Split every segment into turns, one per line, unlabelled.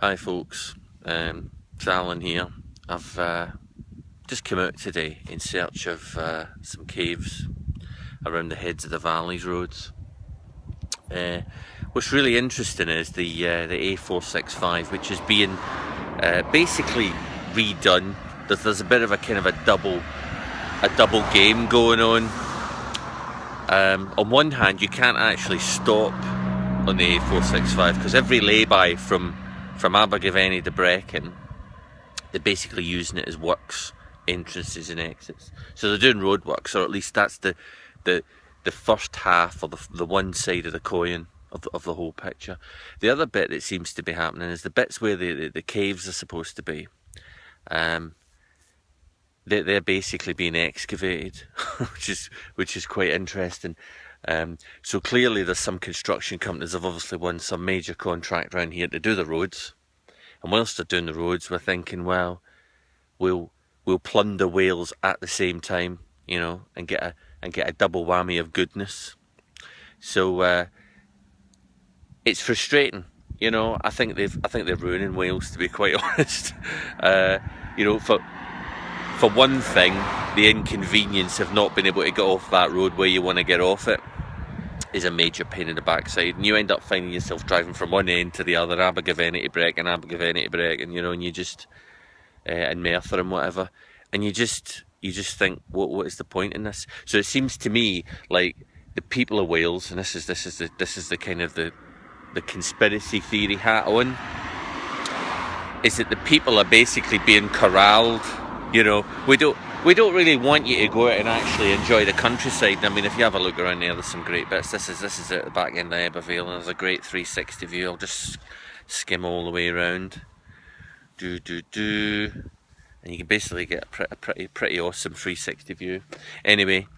Hi folks, it's Alan here. I've just come out today in search of some caves around the heads of the valleys roads. What's really interesting is the A465, which is being basically redone. There's a bit of a kind of a double game going on. On one hand, you can't actually stop on the A465 because every lay-by from Ebbw Vale to Brecon, they're basically using it as works, entrances and exits. So they're doing road works, or at least that's the first half, or the one side of the coin of the whole picture. The other bit that seems to be happening is the bits where the caves are supposed to be. They're basically being excavated, which is quite interesting. So clearly there's some construction companies have obviously won some major contract around here to do the roads. And whilst they're doing the roads, we're thinking, well, we'll plunder Wales at the same time, you know, and get a double whammy of goodness. So it's frustrating, you know. I think they're ruining Wales, to be quite honest. You know, for one thing, the inconvenience of not being able to get off that road where you want to get off it is a major pain in the backside, and you end up finding yourself driving from one end to the other, Ebbw Vale to Brecon, you know, and you just and Merthyr and whatever, and you just think, what is the point in this? So it seems to me like the people of Wales, and this is the kind of the conspiracy theory hat on, is that the people are basically being corralled. You know, we don't really want you to go out and actually enjoy the countryside. I mean, if you have a look around there, there's some great bits. This is at the back end of Ebbw Vale, and there's a great 360 view. I'll just skim all the way around. And you can basically get a pretty awesome 360 view. Anyway,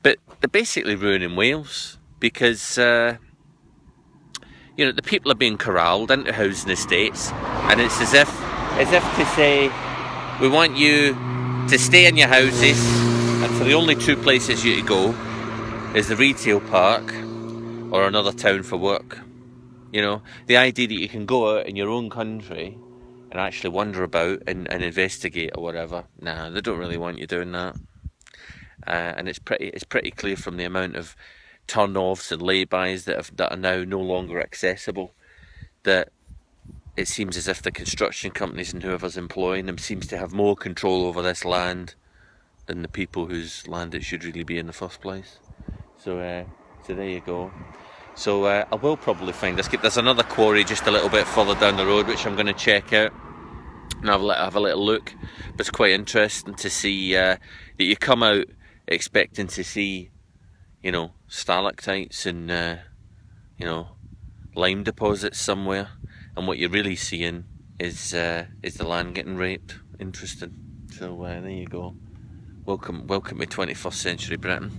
but they're basically ruining Wales because you know, the people are being corralled into housing estates, and it's as if to say, we want you to stay in your houses, and for the only two places you to go is the retail park or another town for work. You know, the idea that you can go out in your own country and actually wander about and investigate or whatever. Nah, they don't really want you doing that. And it's pretty clear from the amount of turn-offs and lay-bys that are now no longer accessible, that it seems as if the construction companies and whoever's employing them seems to have more control over this land than the people whose land it should really be in the first place. So there you go. So I will probably find this. There's another quarry just a little bit further down the road, which I'm going to check out and have a little look. But it's quite interesting to see that you come out expecting to see, you know, stalactites and you know, lime deposits somewhere, and what you're really seeing is the land getting raped. Interesting. So there you go. Welcome to 21st century Britain.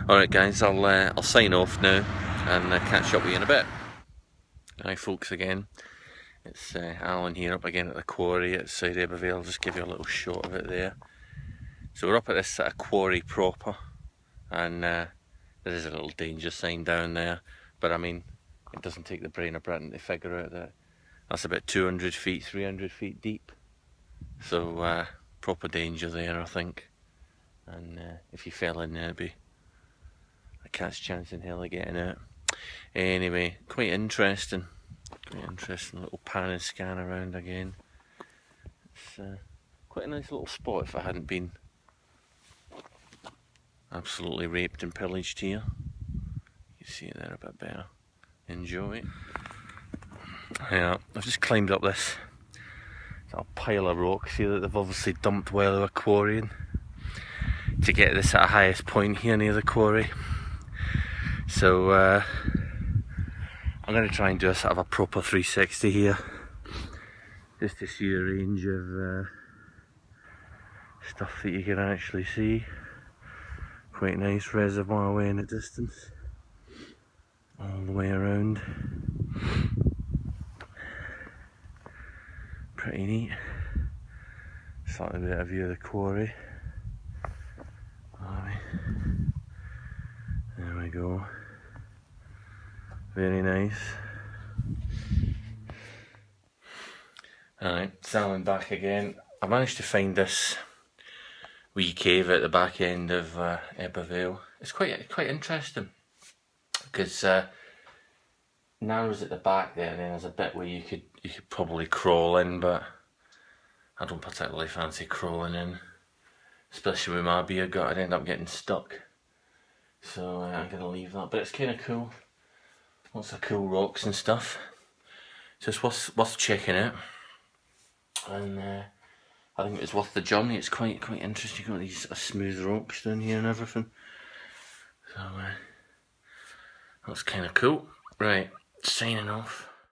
Alright guys, I'll sign off now and catch up with you in a bit. Hi folks again. It's Alan here up again at the quarry outside Ebbw Vale. I'll just give you a little shot of it there. So we're up at this quarry proper, and there is a little danger sign down there, but I mean, it doesn't take the brain of Britain to figure out that that's about 200 feet, 300 feet deep. So proper danger there, I think. And if you fell in there, it'd be a cat's chance in hell of getting out. Anyway, quite interesting. Little pan and scan around again. It's quite a nice little spot if I hadn't been absolutely raped and pillaged here. You can see it there a bit better. Enjoy. Yeah, I've just climbed up this little pile of rocks here that they've obviously dumped while they were quarrying to get this at the highest point here near the quarry. So I'm going to try and do a sort of a proper 360 here, just to see a range of stuff that you can actually see. Quite nice reservoir way in the distance, all the way around. Pretty neat. Slightly bit of view of the quarry. There we go. Very nice. Alright, sailing back again. I managed to find this wee cave at the back end of Ebbw Vale. It's quite interesting because narrows at the back there, and then there's a bit where you could probably crawl in, but I don't particularly fancy crawling in, especially with my beer gut. I'd end up getting stuck, so I'm gonna leave that. But it's kind of cool. Lots of cool rocks and stuff. So it's worth checking out, and I think it's worth the journey. It's quite interesting. You've got these smooth rocks down here and everything. So that's kind of cool. Right, signing off.